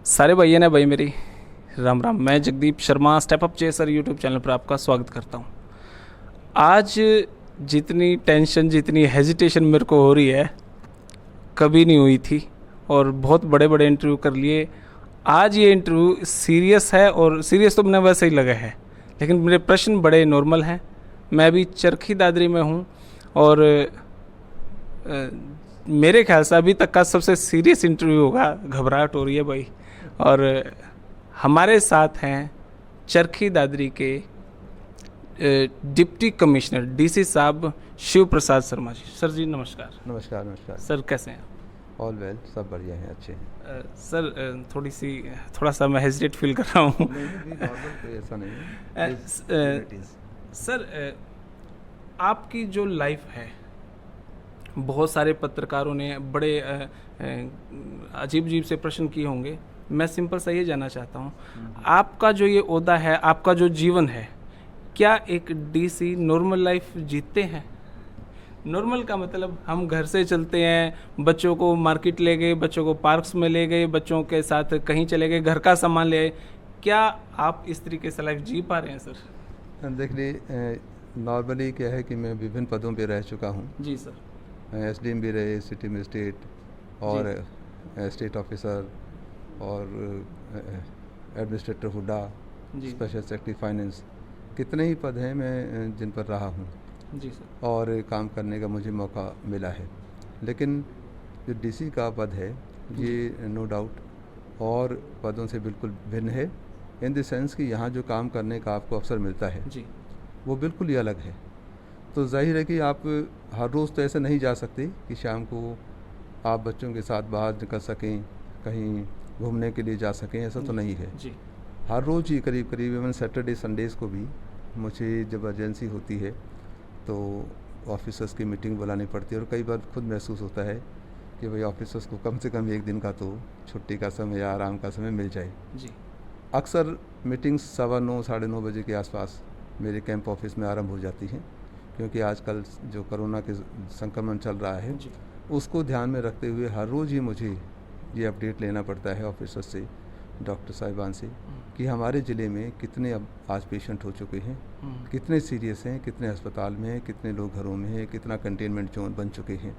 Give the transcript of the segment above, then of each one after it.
सारे भैया ने भाई मेरी राम राम। मैं Jagdeep Sharma step up chaser YouTube channel पर आपका स्वागत करता हूँ। आज जितनी टेंशन जितनी हेजिटेशन मेरे को हो रही है कभी नहीं हुई थी, और बहुत बड़े बड़े इंटरव्यू कर लिए। आज ये इंटरव्यू सीरियस है, और सीरियस तो मैंने वैसे ही लगा है, लेकिन मेरे प्रश्न बड़े नॉर्मल हैं। मैं अभी चरखी दादरी में हूँ, और अ, मेरे ख्याल से अभी तक का सबसे सीरियस इंटरव्यू होगा। घबराहट हो रही है भाई। और हमारे साथ हैं चरखी दादरी के डिप्टी कमिश्नर डीसी साहब शिव प्रसाद शर्मा जी। सर जी नमस्कार। नमस्कार नमस्कार। सर कैसे हैं? ऑल वेल, सब बढ़िया हैं, अच्छे हैं। सर थोड़ा सा मैं हेजिटेट फील कर रहा हूँ। नहीं नॉर्मल, कोई ऐसा नहीं है। सर आपकी जो लाइफ है, बहुत सारे पत्रकारों ने बड़े अजीब अजीब से प्रश्न किए होंगे। मैं सिंपल सा ये जानना चाहता हूँ, आपका जो ये ओहदा है, आपका जो जीवन है, क्या एक डीसी नॉर्मल लाइफ जीते हैं? नॉर्मल का मतलब हम घर से चलते हैं, बच्चों को मार्केट ले गए, बच्चों को पार्क्स में ले गए, बच्चों के साथ कहीं चले गए, घर का सामान ले आए। क्या आप इस तरीके से लाइफ जी पा रहे हैं सर? देखिए, नॉर्मली क्या है कि मैं विभिन्न पदों पे रह चुका हूँ। जी सर। एसडीएम भी रहे, सिटी मजिस्ट्रेट और स्टेट ऑफिसर और एडमिनिस्ट्रेटर हुडा, जी स्पेशल सेक्रेटरी फाइनेंस, कितने ही पद हैं मैं जिन पर रहा हूँ जी सर। और काम करने का मुझे मौका मिला है। लेकिन जो डीसी का पद है ये नो डाउट और पदों से बिल्कुल भिन्न है, इन द सेंस कि यहाँ जो काम करने का आपको अवसर मिलता है जी वो बिल्कुल ही अलग है। तो जाहिर है कि आप हर रोज़ तो ऐसे नहीं जा सकते कि शाम को आप बच्चों के साथ बाहर निकल सकें, कहीं घूमने के लिए जा सकें, ऐसा तो नहीं है। जी हर रोज़ ही करीब करीब इवन सैटरडे संडेज़ को भी मुझे जब अर्जेंसी होती है तो ऑफिसर्स की मीटिंग बुलानी पड़ती है, और कई बार खुद महसूस होता है कि भाई ऑफिसर्स को कम से कम एक दिन का तो छुट्टी का समय या आराम का समय मिल जाए। जी अक्सर मीटिंग्स 9:15 9:30 बजे के आसपास मेरे कैंप ऑफिस में आरंभ हो जाती हैं, क्योंकि आजकल जो कोरोना के संक्रमण चल रहा है जी उसको ध्यान में रखते हुए हर रोज़ ही मुझे ये अपडेट लेना पड़ता है ऑफिसर्स से, डॉक्टर साहिबान से, कि हमारे ज़िले में कितने अब आज पेशेंट हो चुके हैं, कितने सीरियस हैं, कितने अस्पताल में हैं, कितने लोग घरों में हैं, कितना कंटेनमेंट जोन बन चुके हैं,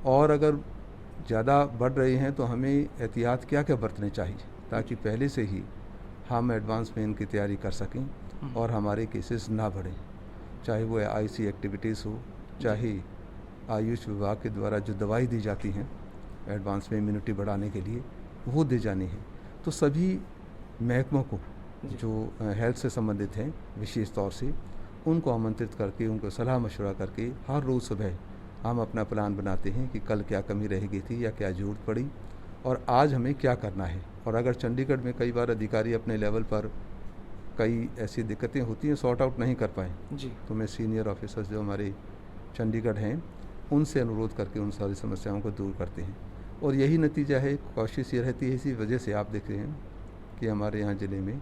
और अगर ज़्यादा बढ़ रहे हैं तो हमें एहतियात क्या क्या बरतने चाहिए ताकि पहले से ही हम एडवांस में इनकी तैयारी कर सकें और हमारे केसेस ना बढ़ें। चाहे वो आईसी एक्टिविटीज़ हो, चाहे आयुष विभाग के द्वारा जो दवाई दी जाती हैं एडवांस में इम्यूनिटी बढ़ाने के लिए वो दी जानी है। तो सभी महकमों को जो हेल्थ से संबंधित हैं विशेष तौर से उनको आमंत्रित करके उनको सलाह मशवरा करके हर रोज़ सुबह हम अपना प्लान बनाते हैं कि कल क्या कमी रह गई थी या क्या ज़रूरत पड़ी और आज हमें क्या करना है। और अगर चंडीगढ़ में कई बार अधिकारी अपने लेवल पर कई ऐसी दिक्कतें होती हैं सॉर्ट आउट नहीं कर पाए, तो मैं सीनियर ऑफिसर्स जो हमारे चंडीगढ़ हैं उनसे अनुरोध करके उन सारी समस्याओं को दूर करते हैं, और यही नतीजा है। कोशिश ये रहती है, इसी वजह से आप देख रहे हैं कि हमारे यहाँ ज़िले में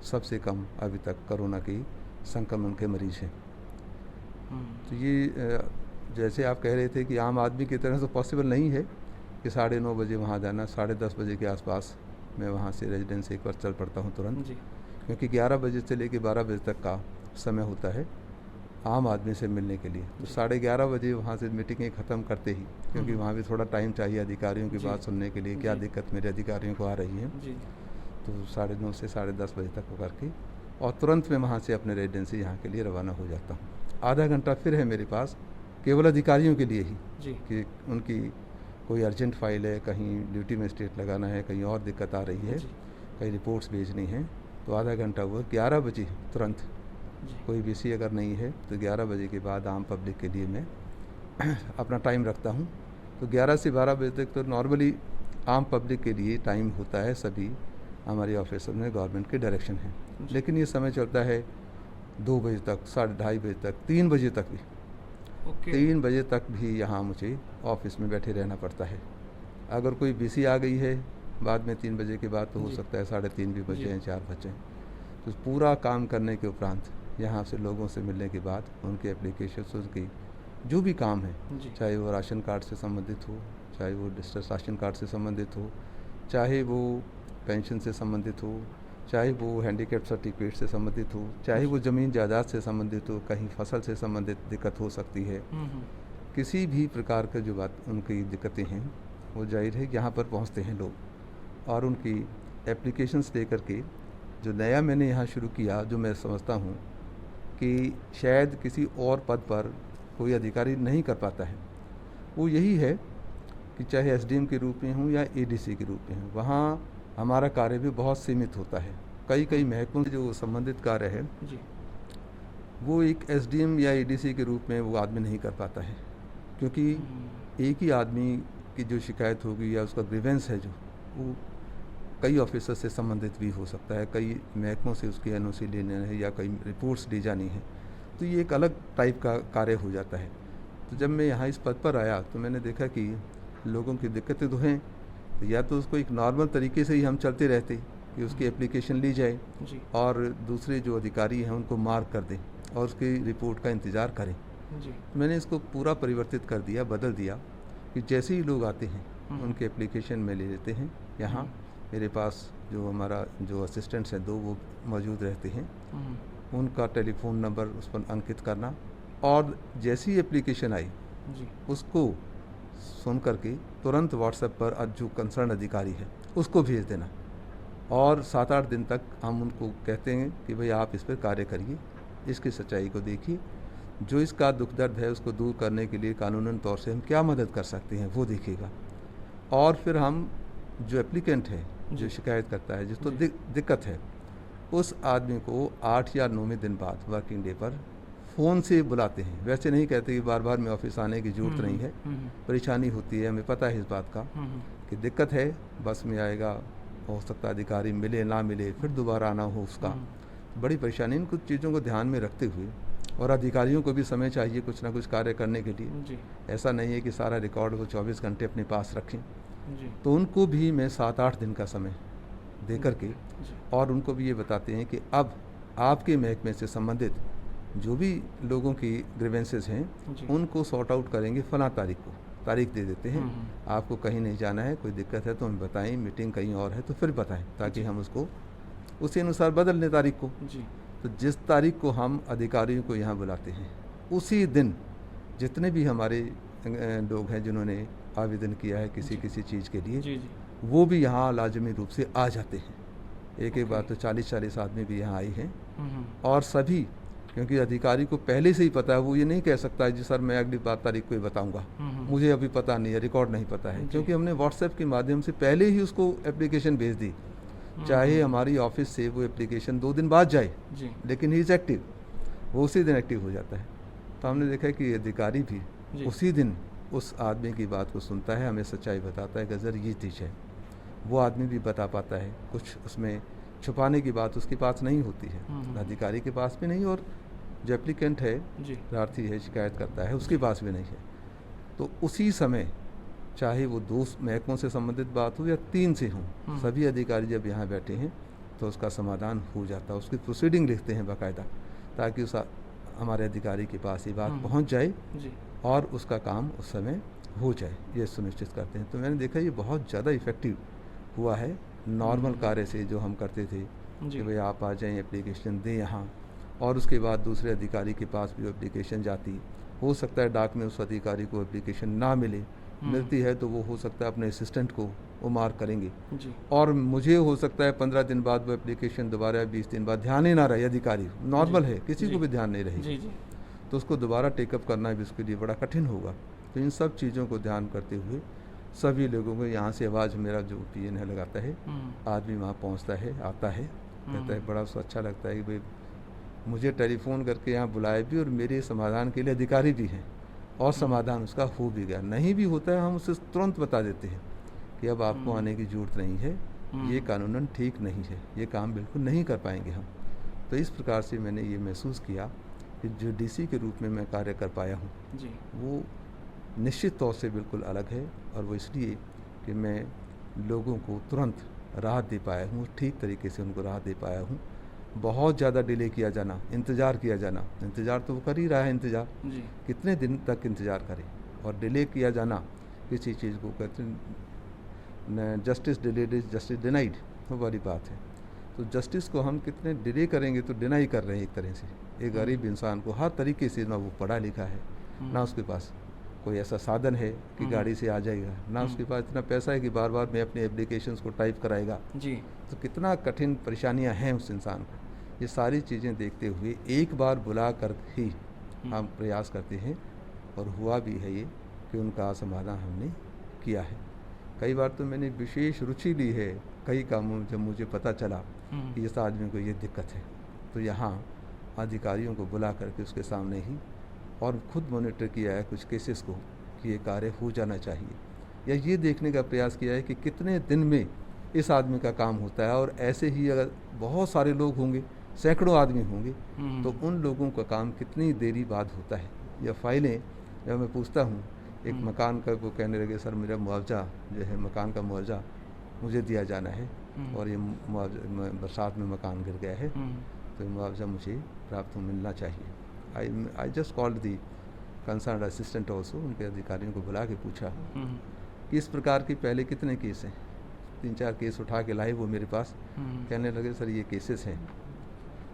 सबसे कम अभी तक कोरोना की संक्रमण के मरीज़ हैं। तो ये जैसे आप कह रहे थे कि आम आदमी की तरह तो पॉसिबल नहीं है कि 9:30 बजे वहाँ जाना, 10:30 बजे के आसपास मैं वहाँ से रेजिडेंस एक बार चल पड़ता हूँ तुरंत, क्योंकि 11 बजे से लेकर 12 बजे तक का समय होता है आम आदमी से मिलने के लिए। तो 11:30 बजे वहाँ से मीटिंगें ख़त्म करते ही, क्योंकि वहाँ भी थोड़ा टाइम चाहिए अधिकारियों की बात सुनने के लिए, क्या दिक्कत मेरे अधिकारियों को आ रही है, तो 9:30 से 10:30 बजे तक हो करके और तुरंत मैं वहाँ से अपने रेजिडेंसी यहाँ के लिए रवाना हो जाता हूँ। आधा घंटा फिर है मेरे पास केवल अधिकारियों के लिए ही कि उनकी कोई अर्जेंट फाइल है, कहीं ड्यूटी में स्टेट लगाना है, कहीं और दिक्कत आ रही है, कहीं रिपोर्ट्स भेजनी है, तो आधा घंटा हुआ 11 बजे तुरंत। कोई बीसी अगर नहीं है तो 11 बजे के बाद आम पब्लिक के लिए मैं अपना टाइम रखता हूँ। तो 11 से 12 बजे तक तो नॉर्मली आम पब्लिक के लिए टाइम होता है, सभी हमारे ऑफिसर में गवर्नमेंट के डायरेक्शन है। लेकिन ये समय चलता है 2 बजे तक, 2:30 बजे तक, 3 बजे तक भी। 3 बजे तक भी यहाँ मुझे ऑफिस में बैठे रहना पड़ता है। अगर कोई बीसी आ गई है बाद में 3 बजे के बाद तो हो सकता है 3:30 भी बज जाएँ, 4 बज जाएँ। तो पूरा काम करने के उपरांत यहाँ से लोगों से मिलने के बाद उनके एप्लीकेशन की जो भी काम है, चाहे वो राशन कार्ड से संबंधित हो, चाहे वो डिस्ट्रिक्ट राशन कार्ड से संबंधित हो, चाहे वो पेंशन से संबंधित हो, चाहे वो हैंडीकैप सर्टिफिकेट से संबंधित हो, चाहे वो ज़मीन जायदाद से संबंधित हो, कहीं फसल से संबंधित दिक्कत हो सकती है। किसी भी प्रकार का जो बात उनकी दिक्कतें हैं वो जाहिर है यहाँ पर पहुँचते हैं लोग, और उनकी एप्लीकेशंस लेकर के जो नया मैंने यहाँ शुरू किया, जो मैं समझता हूँ कि शायद किसी और पद पर कोई अधिकारी नहीं कर पाता है, वो यही है कि चाहे एसडीएम के रूप में हूँ या एडीसी के रूप में हूँ, वहाँ हमारा कार्य भी बहुत सीमित होता है। कई महकमों से जो संबंधित कार्य है जी। वो एक एसडीएम या एडीसी के रूप में वो आदमी नहीं कर पाता है, क्योंकि एक ही आदमी की जो शिकायत होगी या उसका ग्रीवेंस है जो, वो कई ऑफिसर से संबंधित भी हो सकता है, कई महकमों से उसकी एनओसी लेना है या कई रिपोर्ट्स ली जानी है, तो ये एक अलग टाइप का कार्य हो जाता है। तो जब मैं यहाँ इस पद पर आया तो मैंने देखा कि लोगों की दिक्कतें तो हैं, तो या तो उसको एक नॉर्मल तरीके से ही हम चलते रहते कि उसकी एप्लीकेशन ली जाए जी। और दूसरे जो अधिकारी हैं उनको मार्क कर दें और उसकी रिपोर्ट का इंतज़ार करें। जी। मैंने इसको पूरा परिवर्तित कर दिया, बदल दिया कि जैसे ही लोग आते हैं उनके एप्लीकेशन में ले लेते हैं। यहाँ मेरे पास जो हमारा जो असिस्टेंट्स हैं 2 वो मौजूद रहते हैं, उनका टेलीफोन नंबर उस पर अंकित करना, और जैसी एप्लीकेशन आई जी। उसको सुन करके तुरंत व्हाट्सएप पर जो कंसर्न अधिकारी है उसको भेज देना, और 7-8 दिन तक हम उनको कहते हैं कि भाई आप इस पर कार्य करिए, इसकी सच्चाई को देखिए, जो इसका दुख दर्द है उसको दूर करने के लिए कानूनन तौर से हम क्या मदद कर सकते हैं वो देखिएगा। और फिर हम जो एप्लीकेंट है, जो शिकायत करता है, जिसको दिक्कत है, उस आदमी को 8 या 9वें दिन बाद वर्किंग डे पर फ़ोन से बुलाते हैं। वैसे नहीं कहते कि बार बार मैं ऑफिस आने की ज़रूरत नहीं है, परेशानी होती है, हमें पता है इस बात का कि दिक्कत है, बस में आएगा, हो सकता है अधिकारी मिले ना मिले, फिर दोबारा आना हो उसका, बड़ी परेशानी। इन कुछ चीज़ों को ध्यान में रखते हुए, और अधिकारियों को भी समय चाहिए कुछ ना कुछ कार्य करने के लिए जी। ऐसा नहीं है कि सारा रिकॉर्ड वो 24 घंटे अपने पास रखें, जी। तो उनको भी मैं 7-8 दिन का समय दे करके, जी। और उनको भी ये बताते हैं कि अब आपके महकमे से संबंधित जो भी लोगों की ग्रीवेंसेस हैं जी। उनको सॉर्ट आउट करेंगे फला तारीख को, तारीख दे देते हैं, आपको कहीं नहीं जाना है, कोई दिक्कत है तो हमें बताएं, मीटिंग कहीं और है तो फिर बताएं, ताकि हम उसको उसी अनुसार बदल लें तारीख को। जी। तो जिस तारीख को हम अधिकारियों को यहाँ बुलाते हैं, उसी दिन जितने भी हमारे लोग हैं जिन्होंने आवेदन किया है किसी चीज़ के लिए, जी। जी। वो भी यहाँ लाजमी रूप से आ जाते हैं। एक बार तो 40-40 आदमी भी यहाँ आए हैं, और सभी, क्योंकि अधिकारी को पहले से ही पता है, वो ये नहीं कह सकता है जी सर मैं अगली 12 तारीख को ही बताऊंगा, मुझे अभी पता नहीं है, रिकॉर्ड नहीं पता है, क्योंकि हमने व्हाट्सएप के माध्यम से पहले ही उसको एप्लीकेशन भेज दी। चाहे हमारी ऑफिस से वो एप्लीकेशन 2 दिन बाद जाए, लेकिन ही इज़ एक्टिव, वो उसी दिन एक्टिव हो जाता है। तो हमने देखा कि अधिकारी भी उसी दिन उस आदमी की बात को सुनता है, हमें सच्चाई बताता है कि सर ये चीज़ है, वो आदमी भी बता पाता है, कुछ उसमें छुपाने की बात उसके पास नहीं होती है, अधिकारी के पास भी नहीं, और जो एप्लीकेंट है, प्रार्थी है, शिकायत करता है, उसके पास भी नहीं है। तो उसी समय चाहे वो 2 महकमों से संबंधित बात हो या 3 से हो, सभी अधिकारी जब यहाँ बैठे हैं तो उसका समाधान हो जाता है, उसकी प्रोसीडिंग लिखते हैं बाकायदा, ताकि उस हमारे अधिकारी के पास ये बात पहुँच जाए और उसका काम उस समय हो जाए, ये सुनिश्चित करते हैं। तो मैंने देखा ये बहुत ज़्यादा इफ़ेक्टिव हुआ है नॉर्मल कार्य से जो हम करते थे कि भाई आप आ जाएं, एप्लीकेशन दें यहाँ, और उसके बाद दूसरे अधिकारी के पास भी एप्लीकेशन जाती, हो सकता है डाक में उस अधिकारी को एप्लीकेशन ना मिले, मिलती है तो वो हो सकता है अपने असिस्टेंट को वो मार्क करेंगे जी। और मुझे हो सकता है 15 दिन बाद वो एप्लीकेशन दोबारा, 20 दिन बाद ध्यान ही ना रहे, अधिकारी नॉर्मल है, किसी को भी ध्यान नहीं रहेगी, तो उसको दोबारा टेकअप करना भी उसके लिए बड़ा कठिन होगा। तो इन सब चीज़ों को ध्यान करते हुए सभी लोगों को यहाँ से आवाज़ मेरा जो पीएन है लगाता है, आदमी वहाँ पहुँचता है, आता है, कहता है, बड़ा अच्छा लगता है कि भाई मुझे टेलीफोन करके यहाँ बुलाए भी और मेरे समाधान के लिए अधिकारी भी हैं, और समाधान उसका हो भी गया। नहीं भी होता है हम उसे तुरंत बता देते हैं कि अब आपको आने की ज़रूरत नहीं है, ये कानूनन ठीक नहीं है, ये काम बिल्कुल नहीं कर पाएंगे हम। तो इस प्रकार से मैंने ये महसूस किया कि जो डीसी के रूप में मैं कार्य कर पाया हूँ जी। वो निश्चित तौर से बिल्कुल अलग है, और वो इसलिए कि मैं लोगों को तुरंत राहत दे पाया हूँ, ठीक तरीके से उनको राहत दे पाया हूँ। बहुत ज़्यादा डिले किया जाना, इंतज़ार किया जाना, इंतज़ार तो वो कर ही रहा है, इंतज़ार जी। कितने दिन तक इंतज़ार करें, और डिले किया जाना किसी चीज़ को कहते हैं justice delayed is justice denied, वो वाली बात है। तो जस्टिस को हम कितने डिले करेंगे तो डिनाई कर रहे हैं एक तरह से। एक गरीब इंसान को हर तरीके से, ना वो पढ़ा लिखा है, ना उसके पास कोई ऐसा साधन है कि गाड़ी से आ जाएगा, ना उसके पास इतना पैसा है कि बार बार में अपने एप्लीकेशंस को टाइप कराएगा जी। तो कितना कठिन परेशानियां हैं उस इंसान को। ये सारी चीज़ें देखते हुए एक बार बुला कर ही हम प्रयास करते हैं, और हुआ भी है ये कि उनका समाधान हमने किया है। कई बार तो मैंने विशेष रुचि ली है कई कामों में, जब मुझे पता चला कि इस आदमी को ये दिक्कत है, तो यहाँ अधिकारियों को बुला करके उसके सामने ही और खुद मॉनिटर किया है कुछ केसेस को कि ये कार्य हो जाना चाहिए, या ये देखने का प्रयास किया है कि कितने दिन में इस आदमी का काम होता है। और ऐसे ही अगर बहुत सारे लोग होंगे, सैकड़ों आदमी होंगे, तो उन लोगों का काम कितनी देरी बाद होता है। या फाइलें जब मैं पूछता हूँ, एक मकान का वो कहने लगे सर मेरा मुआवजा जो है, मकान का मुआवजा मुझे दिया जाना है, और ये मुआवजा बरसात में मकान गिर गया है, तो ये मुआवजा मुझे प्राप्त मिलना चाहिए। I just called the concern assistant also, उनके अधिकारियों को बुला के पूछा कि इस प्रकार के पहले कितने केस हैं। 3-4 केस उठा के लाए वो मेरे पास। कहने लगे सर ये केसेस हैं।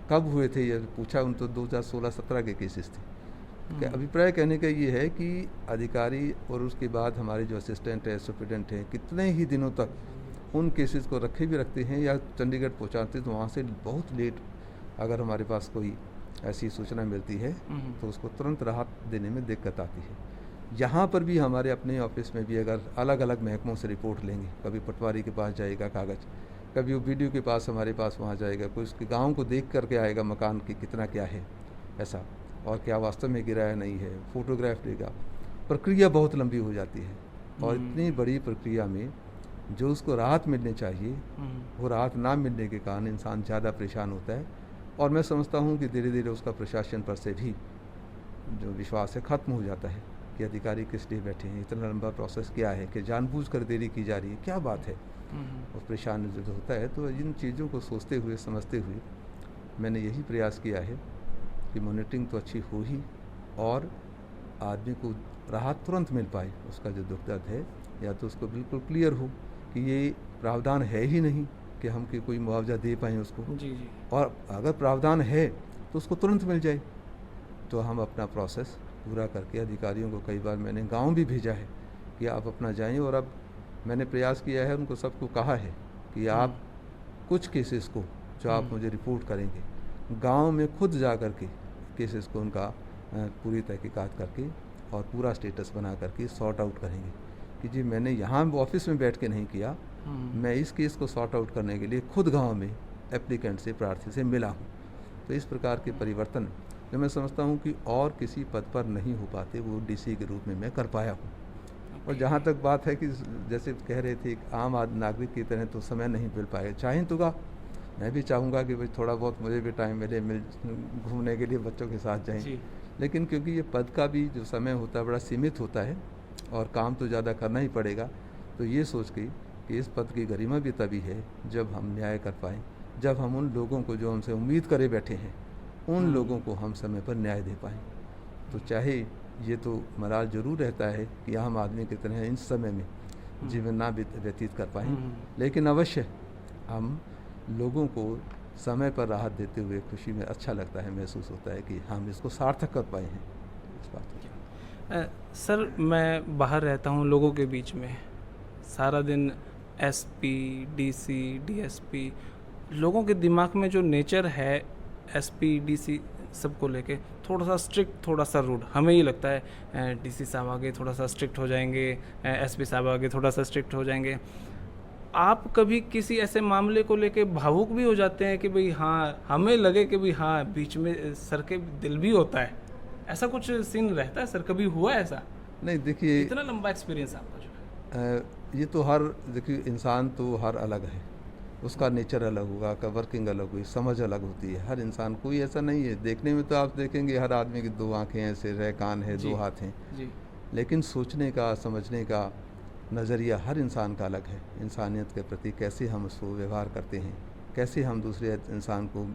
कब हुए थे ये पूछा, उन तो 2016-17 के केसेस थे। अभिप्राय कहने का ये है कि अधिकारी और उसके बाद हमारे जो असिस्टेंट है, सुप्रिटेंडेंट हैं, कितने ही दिनों तक उन केसेस को रखे भी रखते हैं, या चंडीगढ़ पहुंचाते तो वहाँ से बहुत लेट अगर हमारे पास कोई ऐसी सूचना मिलती है तो उसको तुरंत राहत देने में दिक्कत आती है। यहाँ पर भी हमारे अपने ऑफिस में भी अगर अलग अलग महकमों से रिपोर्ट लेंगे, कभी पटवारी के पास जाएगा कागज़, कभी वो वीडियो के पास हमारे पास वहाँ जाएगा, कोई उसके गाँव को देख करके आएगा मकान की कितना क्या है ऐसा, और क्या वास्तव में गिरा है नहीं है, फोटोग्राफ लेगा। प्रक्रिया बहुत लंबी हो जाती है, और इतनी बड़ी प्रक्रिया में जो उसको राहत मिलनी चाहिए वो राहत ना मिलने के कारण इंसान ज़्यादा परेशान होता है। और मैं समझता हूँ कि धीरे धीरे उसका प्रशासन पर से भी जो विश्वास है ख़त्म हो जाता है कि अधिकारी किस लिए बैठे हैं, इतना लंबा प्रोसेस क्या है कि जानबूझकर देरी की जा रही है, क्या बात है। और परेशान जो होता है, तो इन चीज़ों को सोचते हुए समझते हुए मैंने यही प्रयास किया है कि मॉनिटरिंग तो अच्छी हो ही, और आदमी को राहत तुरंत मिल पाए, उसका जो दुख दर्द है, या तो उसको बिल्कुल क्लियर हो कि ये प्रावधान है ही नहीं कि हम कि कोई मुआवजा दे पाएँ उसको, जी। और अगर प्रावधान है तो उसको तुरंत मिल जाए। तो हम अपना प्रोसेस पूरा करके अधिकारियों को कई बार मैंने गांव भी भेजा है कि आप अपना जाएं, और अब मैंने प्रयास किया है, उनको सबको कहा है कि आप कुछ केसेस को जो आप मुझे रिपोर्ट करेंगे, गांव में खुद जा कर के केसेस को उनका पूरी तहकीकात करके और पूरा स्टेटस बना करके सॉर्ट आउट करेंगे कि जी मैंने यहाँ ऑफिस में बैठ के नहीं किया, मैं इस केस को सॉर्ट आउट करने के लिए खुद गांव में एप्लीकेंट से, प्रार्थी से मिला हूँ। तो इस प्रकार के परिवर्तन जो मैं समझता हूँ कि और किसी पद पर नहीं हो पाते, वो डीसी के रूप में मैं कर पाया हूँ। और जहाँ तक बात है कि जैसे कह रहे थे आम नागरिक की तरह तो समय नहीं मिल पाएगा, चाहें तो का मैं भी चाहूँगा कि भाई थोड़ा बहुत मुझे भी टाइम मिले, घूमने के लिए बच्चों के साथ जाएं, लेकिन क्योंकि ये पद का भी जो समय होता है बड़ा सीमित होता है और काम तो ज़्यादा करना ही पड़ेगा, तो ये सोच के कि इस पद की गरिमा भी तभी है जब हम न्याय कर पाएँ, जब हम उन लोगों को जो हमसे उम्मीद करे बैठे हैं उन लोगों को हम समय पर न्याय दे पाएँ। तो चाहे ये तो मलाल जरूर रहता है कि आम आदमी की तरह इन समय में जीवन ना व्यतीत कर पाएँ, लेकिन अवश्य हम लोगों को समय पर राहत देते हुए खुशी में अच्छा लगता है, महसूस होता है कि हम इसको सार्थक कर पाए हैं इस बात को। सर मैं बाहर रहता हूँ लोगों के बीच में, सारा दिन एसपी, डीसी, डीएसपी, लोगों के दिमाग में जो नेचर है एसपी, डीसी सबको लेके थोड़ा सा स्ट्रिक्ट, थोड़ा सा रूड। हमें ये लगता है डीसी साहब आगे थोड़ा सा स्ट्रिक्ट हो जाएंगे, एसपी साहब आगे थोड़ा सा स्ट्रिक्ट हो जाएंगे। आप कभी किसी ऐसे मामले को लेके भावुक भी हो जाते हैं कि भाई हाँ, हमें लगे कि भाई हाँ बीच में सर के दिल भी होता है, ऐसा कुछ सीन रहता है सर? कभी हुआ ऐसा? नहीं, देखिए इतना लंबा एक्सपीरियंस आपका जो है। ये तो हर, देखिए इंसान तो हर अलग है, उसका नेचर अलग होगा, का वर्किंग अलग हुई, समझ अलग होती है हर इंसान। कोई ऐसा नहीं है, देखने में तो आप देखेंगे हर आदमी की 2 आँखें हैं, सिर है, कान है, 2 हाथ हैं, लेकिन सोचने का, समझने का नज़रिया हर इंसान का अलग है। इंसानियत के प्रति कैसे हम उसको व्यवहार करते हैं, कैसे हम दूसरे इंसान को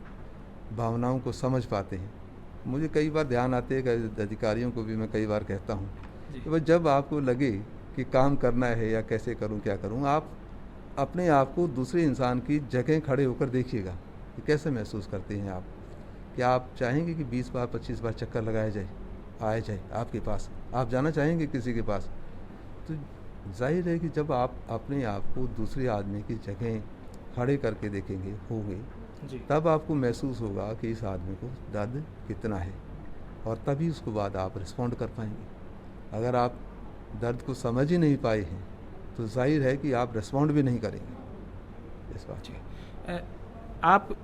भावनाओं को समझ पाते हैं। मुझे कई बार ध्यान आते हैं कि अधिकारियों को भी मैं कई बार कहता हूँ कि भाई जब आपको लगे कि काम करना है या कैसे करूँ क्या करूँ, आप अपने आप को दूसरे इंसान की जगह खड़े होकर देखिएगा कि कैसे महसूस करते हैं आप। क्या आप चाहेंगे कि 20 बार 25 बार चक्कर लगाया जाए, आया जाए आपके पास? आप जाना चाहेंगे किसी के पास? तो जाहिर है कि जब आप अपने आप को दूसरे आदमी की जगह खड़े करके देखेंगे होंगे, जी तब आपको महसूस होगा कि इस आदमी को दर्द कितना है, और तभी उसके बाद आप रिस्पॉन्ड कर पाएंगे। अगर आप दर्द को समझ ही नहीं पाए हैं तो जाहिर है कि आप रिस्पॉन्ड भी नहीं करेंगे इस बात जी को। आप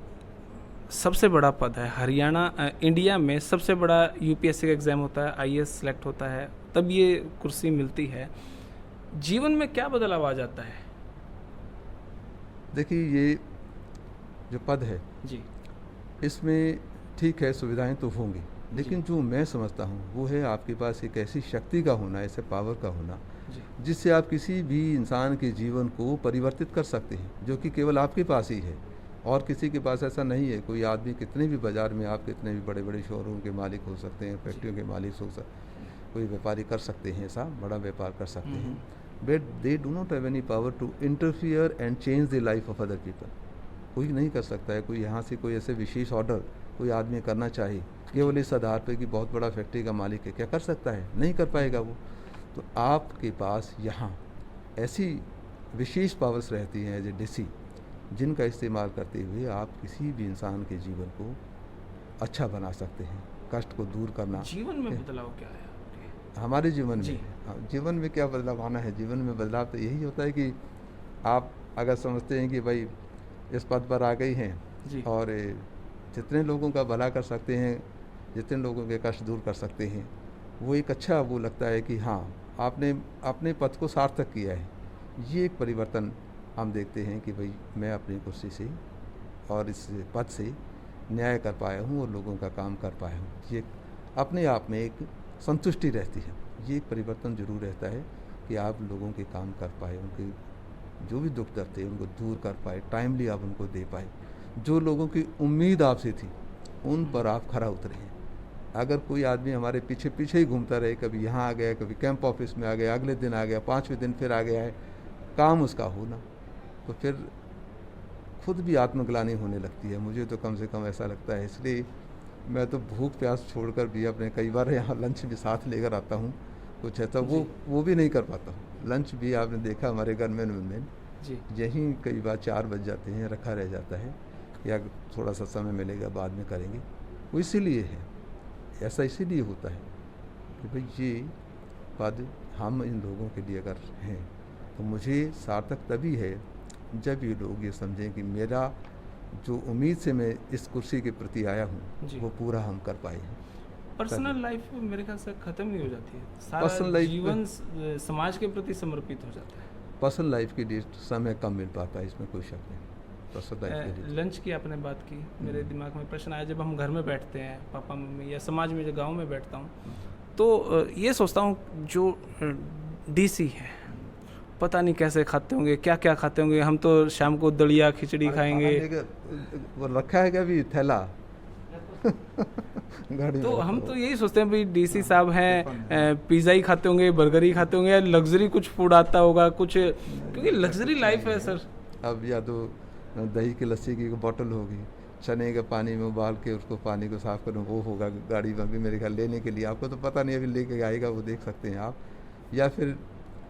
सबसे बड़ा पद है हरियाणा इंडिया में सबसे बड़ा यूपीएससी का एग्ज़ाम होता है, आईएएस सेलेक्ट होता है, तब ये कुर्सी मिलती है। जीवन में क्या बदलाव आ जाता है? देखिए, ये जो पद है जी इसमें ठीक है, सुविधाएं तो होंगी, लेकिन जो मैं समझता हूँ वो है आपके पास एक ऐसी शक्ति का होना, ऐसे पावर का होना, जी जिससे आप किसी भी इंसान के जीवन को परिवर्तित कर सकते हैं, जो कि केवल आपके पास ही है और किसी के पास ऐसा नहीं है। कोई आदमी कितने भी बाज़ार में, आप कितने भी बड़े बड़े शोरूम के मालिक हो सकते हैं, फैक्ट्रियों के मालिक हो सकते, कोई व्यापारी कर सकते हैं, ऐसा बड़ा व्यापार कर सकते हैं, but they do not have any power to interfere and change the life of other people. कोई नहीं कर सकता है। कोई यहाँ से कोई ऐसे विशेष ऑर्डर कोई आदमी करना चाहे केवल इस आधार पे कि बहुत बड़ा फैक्ट्री का मालिक है, क्या कर सकता है? नहीं कर पाएगा वो। तो आपके पास यहाँ ऐसी विशेष पावर्स रहती हैं एज ए डीसी, जिनका इस्तेमाल करते हुए आप किसी भी इंसान के जीवन को अच्छा बना सकते हैं, कष्ट को दूर करना। जीवन में बदलाव क्या है आपके? हमारे जीवन जी। में, हाँ, जीवन में क्या बदलाव आना है? जीवन में बदलाव तो यही होता है कि आप अगर समझते हैं कि भाई इस पद पर आ गई हैं जी और जितने लोगों का भला कर सकते हैं, जितने लोगों के कष्ट दूर कर सकते हैं, वो एक अच्छा वो लगता है कि हाँ, आपने अपने पद को सार्थक किया है। ये एक परिवर्तन हम देखते हैं कि भाई मैं अपनी कुर्सी से और इस पद से न्याय कर पाया हूँ और लोगों का काम कर पाया हूँ। ये अपने आप में एक संतुष्टि रहती है। ये एक परिवर्तन जरूर रहता है कि आप लोगों के काम कर पाए, उनके जो भी दुख दर्द थे उनको दूर कर पाए, टाइमली आप उनको दे पाए। जो लोगों की उम्मीद आपसे थी उन पर आप खरा उतरे हैं। अगर कोई आदमी हमारे पीछे पीछे ही घूमता रहे, कभी यहाँ आ गया, कभी कैंप ऑफिस में आ गया, अगले दिन आ गया, 5वें दिन फिर आ गया है, काम उसका होना, तो फिर खुद भी आत्मग्लानि होने लगती है। मुझे तो कम से कम ऐसा लगता है। इसलिए मैं तो भूख प्यास छोड़कर भी अपने कई बार यहाँ लंच भी साथ लेकर आता हूँ। कुछ ऐसा वो भी नहीं कर पाता हूँ। लंच भी आपने देखा हमारे घर में जी यहीं कई बार 4 बज जाते हैं, रखा रह जाता है, या थोड़ा सा समय मिलेगा बाद में करेंगे। वो इसीलिए है, ऐसा इसीलिए होता है कि भाई ये पद हम इन लोगों के लिए अगर हैं तो मुझे सार्थक तभी है जब ये लोग ये समझें कि मेरा जो उम्मीद से मैं इस कुर्सी के प्रति आया हूँ जी। वो पूरा हम कर पाए हैं। पर्सनल लाइफ मेरे ख्याल से खत्म नहीं हो जाती है, सारा पर्सनल लाइफ जीवन समाज के प्रति समर्पित हो जाता है। पर्सनल लाइफ के लिए समय कम मिल पाता है, इसमें कोई शक नहीं। पर्सनल लाइफ के लिए लंच की आपने बात की, मेरे दिमाग में प्रश्न आया, जब हम घर में बैठते हैं पापा मम्मी या समाज में जो गांव में बैठता हूँ, तो ये सोचता हूँ जो डीसी है पता नहीं कैसे खाते होंगे, क्या क्या खाते होंगे। हम तो शाम को दलिया खिचड़ी खाएंगे, वो रखा है क्या अभी थैला गाड़ी तो में हम रखा तो यही सोचते हैं भाई डीसी साहब हैं, पिज़्ज़ा ही खाते होंगे, बर्गर ही खाते होंगे, या लग्जरी कुछ फूड आता होगा कुछ, क्योंकि लग्जरी लाइफ है सर। अब या तो दही की लस्सी की बोतल होगी, चने के पानी में उबाल के उसको पानी को साफ करो, वो होगा गाड़ी में भी मेरे ख्याल लेने के लिए। आपको तो पता नहीं अभी लेके आएगा, वो देख सकते हैं आप। या फिर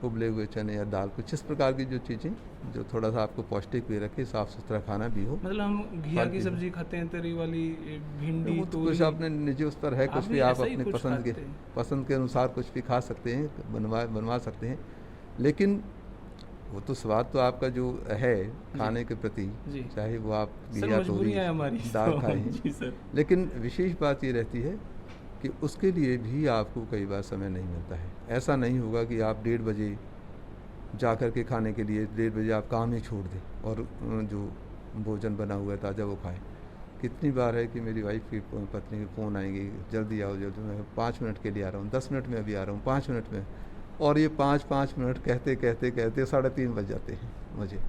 उबले हुए चने या दाल, कुछ इस प्रकार की जो चीज़ें जो थोड़ा सा आपको पौष्टिक भी रखे, साफ़ सुथरा खाना भी हो। मतलब हम घिया की सब्जी खाते हैं, तरी वाली, भिंडी, वो तो कुछ अपने निजी उस पर है, कुछ भी आप अपने पसंद के अनुसार कुछ भी खा सकते हैं, बनवा सकते हैं। लेकिन वो तो स्वाद तो आपका जो है खाने के प्रति, चाहे वो आप घिया तोरी दाल खाएं, लेकिन विशेष बात ये रहती है कि उसके लिए भी आपको कई बार समय नहीं मिलता है। ऐसा नहीं होगा कि आप 1:30 बजे जा कर के खाने के लिए 1:30 बजे आप काम ही छोड़ दें और जो भोजन बना हुआ है ताज़ा वो खाएं। कितनी बार है कि मेरी वाइफ की पत्नी के फ़ोन आएंगे, जल्दी आओ जल्दी, मैं 5 मिनट के लिए आ रहा हूँ, 10 मिनट में अभी आ रहा हूँ, 5 मिनट में, और ये 5 मिनट कहते कहते कहते 3:30 बज जाते हैं मुझे।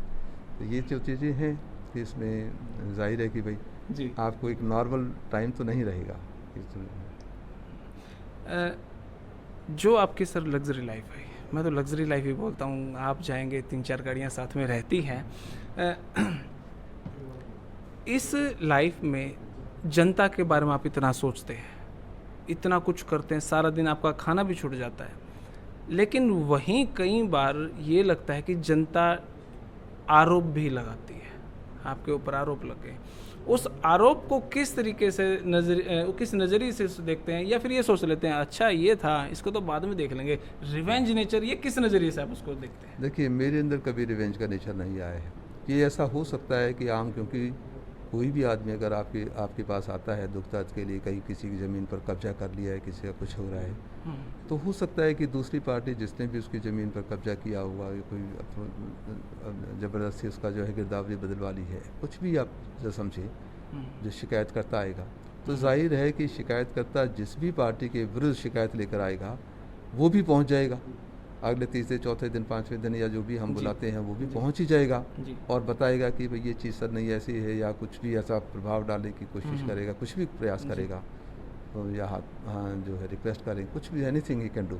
तो ये जो चीज़ें हैं कि इसमें जाहिर है कि भाई जी आपको एक नॉर्मल टाइम तो नहीं रहेगा। जो आपकी सर लग्जरी लाइफ है, मैं तो लग्जरी लाइफ ही बोलता हूँ। आप जाएंगे 3-4 गाड़ियाँ साथ में रहती हैं। इस लाइफ में जनता के बारे में आप इतना सोचते हैं, इतना कुछ करते हैं, सारा दिन आपका खाना भी छूट जाता है, लेकिन वहीं कई बार ये लगता है कि जनता आरोप भी लगाती है, आपके ऊपर आरोप लगे। उस आरोप को किस तरीके से किस नज़रिए से देखते हैं, या फिर ये सोच लेते हैं अच्छा ये था, इसको तो बाद में देख लेंगे, रिवेंज नेचर, ये किस नज़रिए से आप उसको देखते हैं? देखिए, मेरे अंदर कभी रिवेंज का नेचर नहीं आया है। ये ऐसा हो सकता है कि आम, क्योंकि कोई भी आदमी अगर आपके पास आता है दुख दर्द के लिए, कहीं किसी की ज़मीन पर कब्जा कर लिया है, किसी का कुछ हो रहा है, तो हो सकता है कि दूसरी पार्टी जिसने भी उसकी ज़मीन पर कब्जा किया होगा, कोई ज़बरदस्ती उसका जो है गिरदावरी बदलवा ली है, कुछ भी आप जो समझे, जो शिकायतकर्ता आएगा, तो जाहिर है कि शिकायतकर्ता जिस भी पार्टी के विरुद्ध शिकायत लेकर आएगा वो भी पहुंच जाएगा। अगले तीसरे चौथे दिन 5वें दिन या जो भी हम बुलाते हैं वो भी पहुंच ही जाएगा और बताएगा कि भाई ये चीज़ सर नहीं ऐसी है, या कुछ भी ऐसा प्रभाव डालने की कोशिश करेगा, कुछ भी प्रयास करेगा, तो या हाँ जो है रिक्वेस्ट करें, कुछ भी, anything he can do.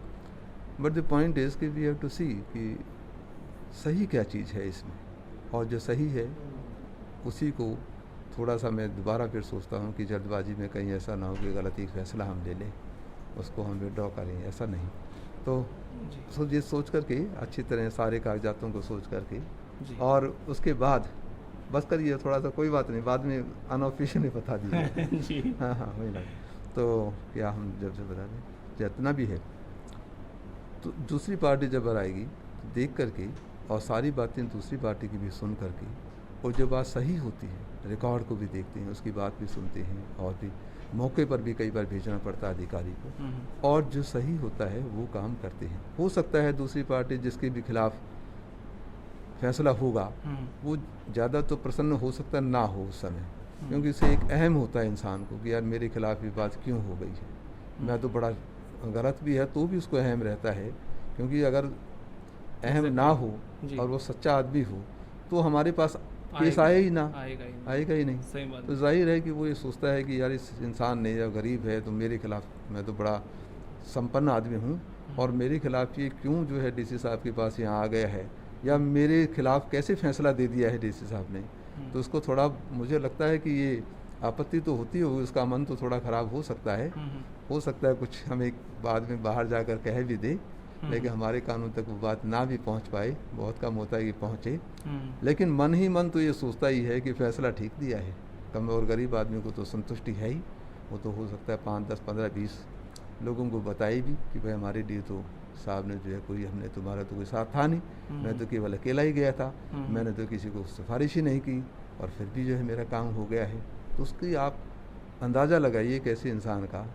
But the point is कि वी हैव टू सी कि सही क्या चीज़ है इसमें, और जो सही है उसी को थोड़ा सा मैं दोबारा फिर सोचता हूँ कि जल्दबाजी में कहीं ऐसा ना हो कि गलती फैसला हम ले लें, उसको हम विड्रॉ करें, ऐसा नहीं। तो ये सोच करके अच्छी तरह सारे कागजातों को सोच करके, और उसके बाद बस करिए, थोड़ा सा कोई बात नहीं, बाद में अनऑफिशियली बता दीजिए। हाँ वही लगा। तो क्या हम जब से बता दें, जितना भी है, तो दूसरी पार्टी जब आएगी तो देख करके, और सारी बातें दूसरी पार्टी की भी सुन करके, और जो बात सही होती है रिकॉर्ड को भी देखते हैं, उसकी बात भी सुनते हैं, और भी मौके पर भी कई बार भेजना पड़ता है अधिकारी को, और जो सही होता है वो काम करते हैं। हो सकता है दूसरी पार्टी जिसके भी खिलाफ फैसला होगा वो ज़्यादा तो प्रसन्न हो सकता ना हो उस समय, क्योंकि इसे एक अहम होता है इंसान को कि यार मेरे खिलाफ ये बात क्यों हो गई है, मैं तो बड़ा गलत भी है तो भी उसको अहम रहता है, क्योंकि अगर अहम ना हो और वो सच्चा आदमी हो तो हमारे पास केस आए ही ना, आएगा ही नहीं। सही बात। तो जाहिर है कि वो ये सोचता है कि यार इस इंसान ने, या गरीब है तो मेरे खिलाफ, मैं तो बड़ा संपन्न आदमी हूँ और मेरे खिलाफ ये क्यों जो है डीसी साहब के पास यहाँ आ गया है, या मेरे खिलाफ कैसे फैसला दे दिया है डीसी साहब ने। तो उसको थोड़ा, मुझे लगता है कि ये आपत्ति तो होती होगी, उसका मन तो थोड़ा ख़राब हो सकता है। हो सकता है कुछ हमें बाद में बाहर जाकर कह भी दे, लेकिन हमारे कानून तक वो बात ना भी पहुंच पाए, बहुत कम होता है कि पहुंचे। लेकिन मन ही मन तो ये सोचता ही है कि फैसला ठीक दिया है। कम और गरीब आदमी को तो संतुष्टि है ही, वो तो हो सकता है 5, 10, 15, 20 लोगों को बताए भी कि भाई हमारे लिए तो साहब ने जो है कोई, हमने तुम्हारा तो कोई साथ था नहीं, मैं तो केवल अकेला ही गया था, मैंने तो किसी को सिफारिश ही नहीं की, और फिर भी जो है मेरा काम हो गया है। तो उसकी आप अंदाज़ा लगाइए कैसे इंसान का,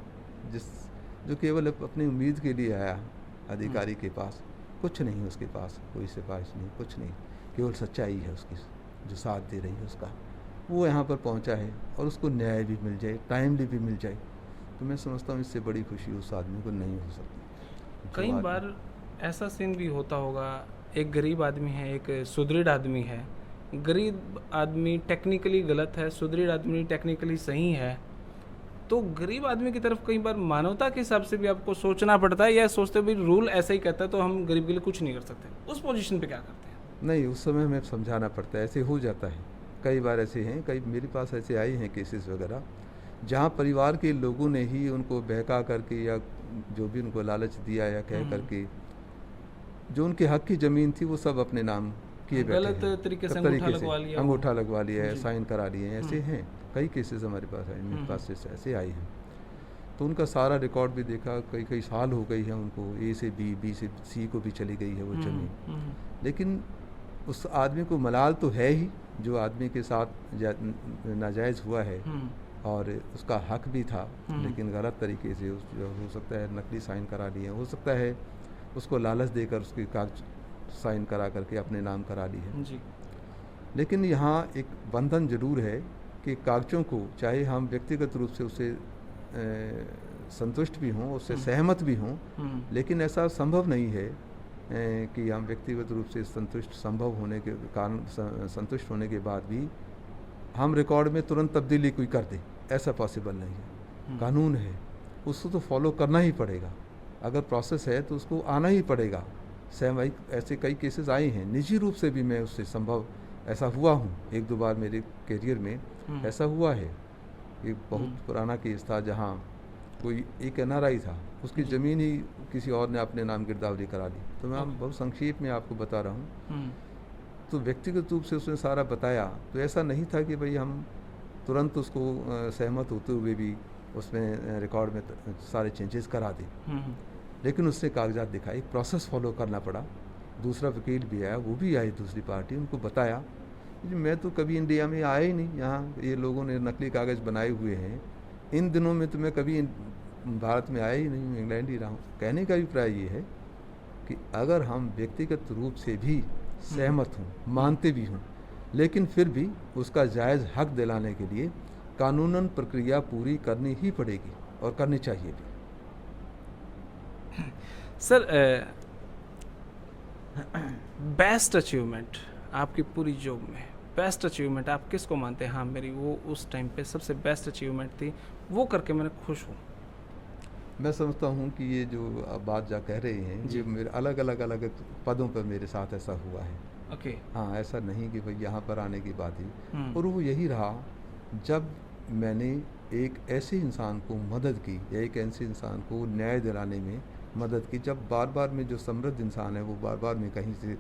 जो केवल अपनी उम्मीद के लिए आया अधिकारी के पास, कुछ नहीं उसके पास, कोई सिफारिश नहीं, कुछ नहीं, केवल सच्चाई है उसकी जो साथ दे रही है उसका, वो यहाँ पर पहुँचा है और उसको न्याय भी मिल जाए, टाइमली भी मिल जाए, तो मैं समझता हूँ इससे बड़ी खुशी उस आदमी को नहीं हो सकती। कई बार ऐसा सीन भी होता होगा, एक गरीब आदमी है, एक सुदृढ़ आदमी है, गरीब आदमी टेक्निकली गलत है, सुदृढ़ आदमी टेक्निकली सही है, तो गरीब आदमी की तरफ कई बार मानवता के हिसाब से भी आपको सोचना पड़ता है, या सोचते भी रूल ऐसा ही कहता है तो हम गरीब के लिए कुछ नहीं कर सकते, उस पोजीशन पे क्या करते हैं? नहीं, उस समय हमें समझाना पड़ता है, ऐसे हो जाता है। कई बार ऐसे हैं, कई मेरे पास ऐसे आए हैं केसेस वगैरह, जहाँ परिवार के लोगों ने ही उनको बहका करके, या जो भी उनको लालच दिया या कह करके, जो उनके हक की ज़मीन थी वो सब अपने नाम किए बैठे हैं, गलत तरीके से अंगूठा लगवा लिया है, साइन करा लिए हैं। ऐसे हैं कई केसेस हमारे पास आए, मेरे पास ऐसे आए हैं। तो उनका सारा रिकॉर्ड भी देखा, कई साल हो गई है उनको, ए से बी, बी से सी को भी चली गई है वो ज़मीन, लेकिन उस आदमी को मलाल तो है ही, जो आदमी के साथ नाजायज़ हुआ है, और उसका हक भी था, लेकिन गलत तरीके से हो सकता है नकली साइन करा लिए, हो सकता है उसको लालच देकर उसके कागज साइन करा करके अपने नाम करा ली है जी। लेकिन यहाँ एक बंधन जरूर है कि कागजों को, चाहे हम व्यक्तिगत रूप से उससे संतुष्ट भी हों, उससे सहमत भी हों, लेकिन ऐसा संभव नहीं है कि हम व्यक्तिगत रूप से संभव होने के कारण, संतुष्ट होने के बाद भी हम रिकॉर्ड में तुरंत तब्दीली कोई कर दें, ऐसा पॉसिबल नहीं है। कानून है, उसको तो फॉलो करना ही पड़ेगा, अगर प्रोसेस है तो उसको आना ही पड़ेगा, सहमति ऐसे कई केसेस आए हैं, निजी रूप से भी मैं उससे संभव ऐसा हुआ हूँ, एक दो बार मेरे करियर में ऐसा हुआ है। एक बहुत पुराना केस था जहाँ कोई एक एनआरआई था, उसकी ज़मीन ही किसी और ने अपने नाम गिरदावरी करा ली। तो मैं बहुत संक्षेप में आपको बता रहा हूँ। तो व्यक्तिगत रूप से उसने सारा बताया, तो ऐसा नहीं था कि भाई हम तुरंत उसको सहमत होते हुए भी उसमें रिकॉर्ड में सारे चेंजेस करा दें, लेकिन उसने कागजात दिखाए, प्रोसेस फॉलो करना पड़ा। दूसरा वकील भी आया, वो भी आई दूसरी पार्टी, उनको बताया कि मैं तो कभी इंडिया में आया ही नहीं, यहाँ ये लोगों ने नकली कागज़ बनाए हुए हैं, इन दिनों में तो मैं कभी भारत में आया ही नहीं, इंग्लैंड ही रहा हूँ। कहने का अभिप्राय ये है कि अगर हम व्यक्तिगत रूप से भी सहमत हों, मानते भी हों, लेकिन फिर भी उसका जायज़ हक दिलाने के लिए कानूनन प्रक्रिया पूरी करनी ही पड़ेगी और करनी चाहिए भी। सर, बेस्ट अचीवमेंट आपकी पूरी जॉब में, बेस्ट अचीवमेंट आप किसको मानते हैं? हाँ, मेरी वो उस टाइम पे सबसे बेस्ट अचीवमेंट थी, वो करके मैंने खुश हूँ। मैं समझता हूँ कि ये जो आप बात जा कह रहे हैं, ये मेरे अलग अलग पदों पर मेरे साथ ऐसा हुआ है। ओके। हाँ, ऐसा नहीं कि भाई यहाँ पर आने की बात ही, और वो यही रहा जब मैंने एक ऐसे इंसान को मदद की या एक ऐसे इंसान को न्याय दिलाने में मदद की, जब बार बार में जो समृद्ध इंसान है वो बार बार में कहीं से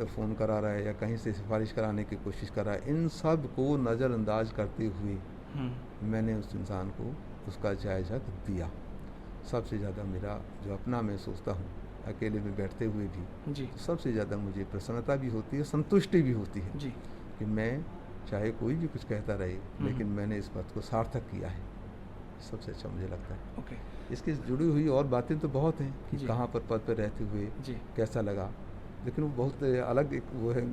फ़ोन करा रहा है या कहीं से सिफारिश कराने की कोशिश कर रहा है, इन सब को नज़रअंदाज करते हुए मैंने उस इंसान को उसका जायज़ हक दिया। सबसे ज़्यादा मेरा जो अपना मैं सोचता हूँ अकेले में बैठते हुए भी, जी। तो सबसे ज़्यादा मुझे प्रसन्नता भी होती है, संतुष्टि भी होती है जी। कि मैं चाहे कोई भी कुछ कहता रहे, लेकिन मैंने इस बात को सार्थक किया है, सबसे अच्छा मुझे लगता है। ओके। इसकी जुड़ी हुई और बातें तो बहुत हैं कि कहाँ पर पद पर रहते हुए जी। कैसा लगा, लेकिन वो बहुत अलग एक वो है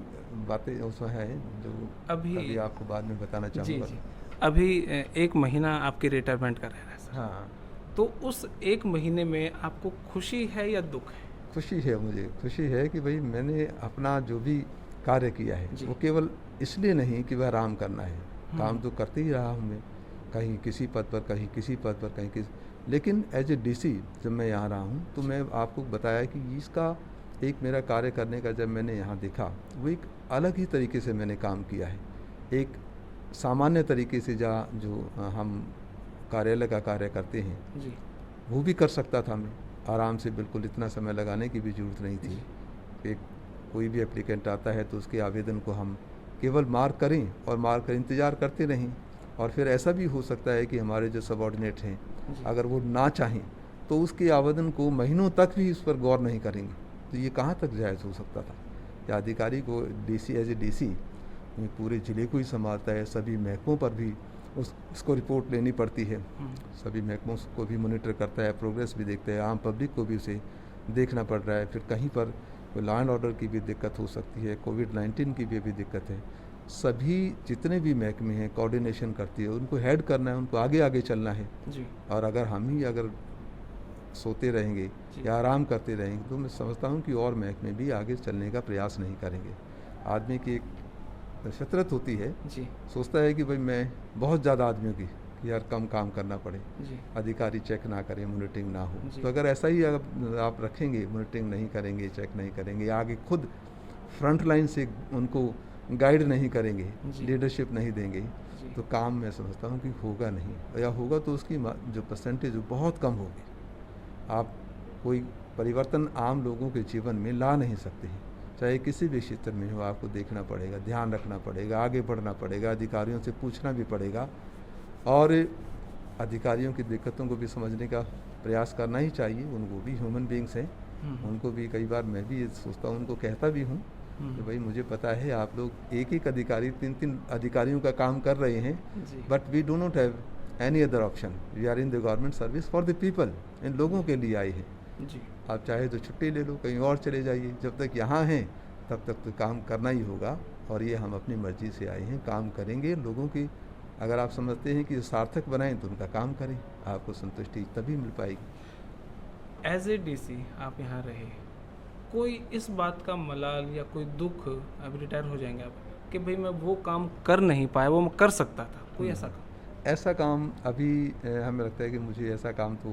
बातें उसमें है जो अभी आपको बाद में बताना चाहूँगा। जी। अभी 1 महीना आपकी रिटायरमेंट का रह रहा है सर। हाँ, तो उस 1 महीने में आपको खुशी है या दुख है? खुशी है, मुझे खुशी है कि भाई मैंने अपना जो भी कार्य किया है वो केवल इसलिए नहीं कि वह आराम करना है, काम तो करते ही रहा हूँ मैं, कहीं किसी पद पर, कहीं किसी पद पर, कहीं किसी, लेकिन एज ए डीसी जब मैं यहाँ रहा हूँ तो मैं आपको बताया कि इसका एक मेरा कार्य करने का जब मैंने यहाँ देखा, वो एक अलग ही तरीके से मैंने काम किया है। एक सामान्य तरीके से जो हम कार्यालय का कार्य करते हैं जी। वो भी कर सकता था मैं आराम से, बिल्कुल इतना समय लगाने की भी ज़रूरत नहीं थी। एक कोई भी एप्लीकेंट आता है तो उसके आवेदन को हम केवल मार्क करें और मार्क कर इंतज़ार करते रहें, और फिर ऐसा भी हो सकता है कि हमारे जो सबऑर्डिनेट हैं अगर वो ना चाहें तो उसके आवेदन को महीनों तक भी उस पर गौर नहीं करेंगे, तो ये कहाँ तक जायज़ हो सकता था? या अधिकारी को डीसी एज ए डीसी पूरे ज़िले को ही संभालता है, सभी महकमों पर भी उसको रिपोर्ट लेनी पड़ती है, सभी महकमों को भी मॉनिटर करता है, प्रोग्रेस भी देखता है, आम पब्लिक को भी उसे देखना पड़ रहा है। फिर कहीं पर कोई लॉ एंड ऑर्डर की भी दिक्कत हो सकती है, कोविड-19 की भी दिक्कत है, सभी जितने भी महकमे हैं कोऑर्डिनेशन करती है, उनको हेड करना है, उनको आगे आगे चलना है जी। और अगर हम ही अगर सोते रहेंगे या आराम करते रहेंगे तो मैं समझता हूँ कि और महकमे भी आगे चलने का प्रयास नहीं करेंगे। आदमी की एक फितरत होती है, जी। सोचता है कि भाई मैं बहुत ज़्यादा आदमियों की कि यार कम काम करना पड़े, जी। अधिकारी चेक ना करें, मॉनिटरिंग ना हो, जी। तो अगर ऐसा ही अगर आप रखेंगे, मॉनिटरिंग नहीं करेंगे, चेक नहीं करेंगे, आगे खुद फ्रंट लाइन से उनको गाइड नहीं करेंगे, लीडरशिप नहीं देंगे, तो काम मैं समझता हूँ कि होगा नहीं, या होगा तो उसकी जो परसेंटेज बहुत कम होगी। आप कोई परिवर्तन आम लोगों के जीवन में ला नहीं सकते हैं, चाहे किसी भी क्षेत्र में हो, आपको देखना पड़ेगा, ध्यान रखना पड़ेगा, आगे बढ़ना पड़ेगा, अधिकारियों से पूछना भी पड़ेगा और अधिकारियों की दिक्कतों को भी समझने का प्रयास करना ही चाहिए। उनको भी ह्यूमन बींग्स हैं, उनको भी कई बार मैं भी ये सोचता हूँ, उनको कहता भी हूँ कि भाई मुझे पता है आप लोग एक अधिकारी 3 अधिकारियों का काम कर रहे हैं, but we do not have any other option, we are in the government service for the people, इन लोगों के लिए आए हैं जी। आप चाहे तो छुट्टी ले लो, कहीं और चले जाइए, जब तक यहाँ हैं तब तक तो काम करना ही होगा, और ये हम अपनी मर्जी से आए हैं, काम करेंगे। लोगों की अगर आप समझते हैं कि सार्थक बनाएं तो उनका काम करें, आपको संतुष्टि तभी मिल पाएगी। एज ए डीसी आप यहाँ रहे, कोई इस बात का मलाल या कोई दुख, अब रिटायर हो जाएंगे आप, कि भाई मैं वो काम कर नहीं पाया, वो मैं कर सकता था, कोई ऐसा काम? ऐसा काम अभी हमें लगता है कि मुझे ऐसा काम तो,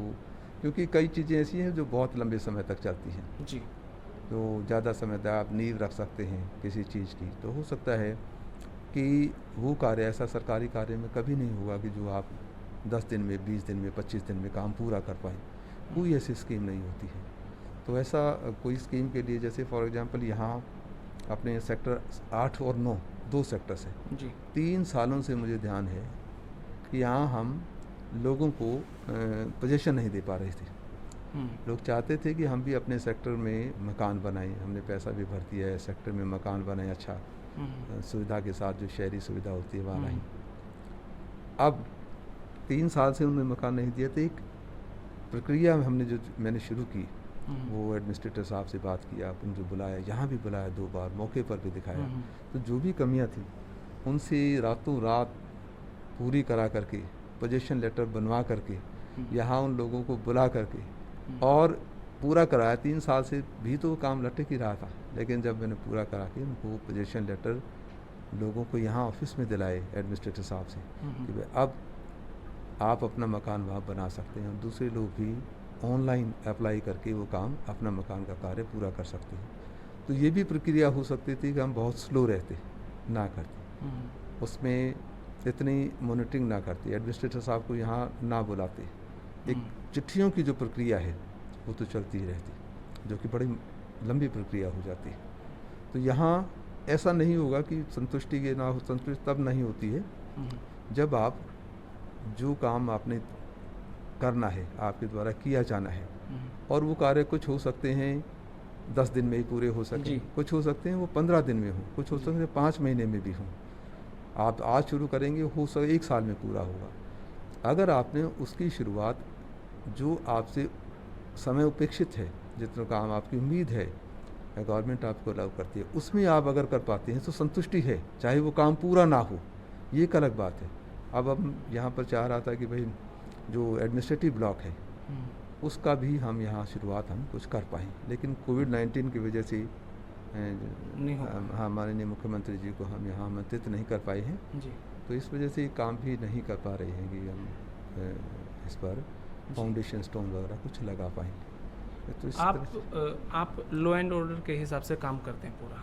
क्योंकि कई चीज़ें ऐसी हैं जो बहुत लंबे समय तक चलती हैं जी। तो ज़्यादा समय तक आप नींव रख सकते हैं किसी चीज़ की, तो हो सकता है कि वो कार्य ऐसा सरकारी कार्य में कभी नहीं होगा कि जो आप 10 दिन में, 20 दिन में, 25 दिन में काम पूरा कर पाएँ। कोई ऐसी स्कीम नहीं होती है। तो ऐसा कोई स्कीम के लिए, जैसे फॉर एग्जांपल यहाँ अपने सेक्टर 8 और 9 2 सेक्टर्स हैं। जी 3 सालों से मुझे ध्यान है कि यहाँ हम लोगों को पोजीशन नहीं दे पा रहे थे। लोग चाहते थे कि हम भी अपने सेक्टर में मकान बनाएं, हमने पैसा भी भर दिया है, सेक्टर में मकान बनाएं अच्छा सुविधा के साथ, जो शहरी सुविधा होती है वहाँ रहें। अब 3 साल से उन्होंने मकान नहीं दिया, तो एक प्रक्रिया मैंने शुरू की, वो एडमिनिस्ट्रेटर साहब से बात किया, उनको बुलाया, यहाँ भी बुलाया 2 बार, मौके पर भी दिखाया। तो जो भी कमियाँ थी उनसे रातों रात पूरी करा करके, पोजीशन लेटर बनवा करके, यहाँ उन लोगों को बुला करके और पूरा कराया। 3 साल से भी तो काम लटक ही रहा था, लेकिन जब मैंने पूरा करा के उनको पोजीशन लेटर लोगों को यहाँ ऑफिस में दिलाए एडमिनिस्ट्रेटर साहब से कि भाई अब आप अपना मकान वहाँ बना सकते हैं, और दूसरे लोग भी ऑनलाइन अप्लाई करके वो काम, अपना मकान का कार्य पूरा कर सकते हैं। तो ये भी प्रक्रिया हो सकती थी कि हम बहुत स्लो रहते, ना करते, उसमें इतनी मॉनिटरिंग ना करते, एडमिनिस्ट्रेटर साहब को यहाँ ना बुलाते, एक चिट्ठियों की जो प्रक्रिया है वो तो चलती ही रहती, जो कि बड़ी लंबी प्रक्रिया हो जाती है। तो यहाँ ऐसा नहीं होगा कि संतुष्टि के ना हो, संतुष्टि तब नहीं होती है जब आप जो काम आपने करना है, आपके द्वारा किया जाना है, और वो कार्य कुछ हो सकते हैं 10 दिन में ही पूरे हो सके, कुछ हो सकते हैं वो 15 दिन में हो, कुछ हो सकते हैं 5 महीने में भी हो। आप आज शुरू करेंगे, हो सके 1 साल में पूरा होगा। अगर आपने उसकी शुरुआत, जो आपसे समय अपेक्षित है, जितना काम आपकी उम्मीद है गवर्नमेंट आपको अलाउ करती है, उसमें आप अगर कर पाते हैं तो संतुष्टि है, चाहे वो काम पूरा ना हो, ये एक अलग बात है। अब हम यहाँ पर चाह रहा था कि भाई जो एडमिनिस्ट्रेटिव ब्लॉक है उसका भी हम यहाँ शुरुआत हम कुछ कर पाएँ, लेकिन कोविड-19 की वजह से हाँ, माननीय मुख्यमंत्री जी को हम यहाँ आमंत्रित नहीं कर पाए हैं जी। तो इस वजह से काम भी नहीं कर पा रहे हैं कि हम इस पर फाउंडेशन स्टोन वगैरह कुछ लगा पाएंगे। तो आप लॉ एंड ऑर्डर के हिसाब से काम करते हैं पूरा,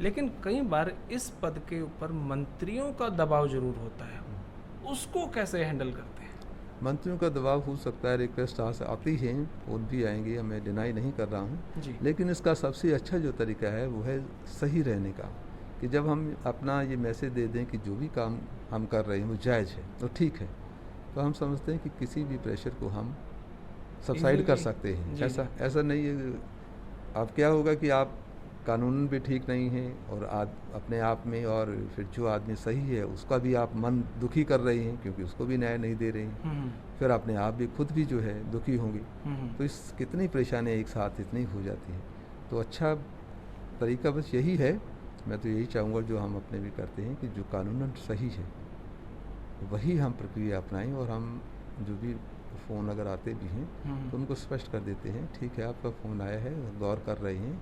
लेकिन कई बार इस पद के ऊपर मंत्रियों का दबाव जरूर होता है, उसको कैसे हैंडल करते हैं? मंत्रियों का दबाव हो सकता है, रिक्वेस्ट आती हैं, और भी आएंगे, मैं डिनाई नहीं कर रहा हूँ, लेकिन इसका सबसे अच्छा जो तरीका है वो है सही रहने का, कि जब हम अपना ये मैसेज दे दें कि जो भी काम हम कर रहे हैं वो जायज़ है, तो ठीक है, तो हम समझते हैं कि किसी भी प्रेशर को हम सबसाइड कर सकते हैं। ऐसा नहीं है। अब क्या होगा कि आप कानून भी ठीक नहीं है, और अपने आप में, और फिर जो आदमी सही है उसका भी आप मन दुखी कर रहे हैं, क्योंकि उसको भी न्याय नहीं दे रहे हैं, फिर अपने आप भी खुद भी जो है दुखी होंगे, तो इस कितनी परेशानियाँ एक साथ इतनी हो जाती हैं। तो अच्छा तरीका बस यही है, मैं तो यही चाहूँगा जो हम अपने भी करते हैं, कि जो कानूनन सही है वही हम प्रक्रिया अपनाएं, और हम जो भी फ़ोन अगर आते भी हैं तो उनको स्पष्ट कर देते हैं, ठीक है आपका फ़ोन आया है, गौर कर रहे हैं,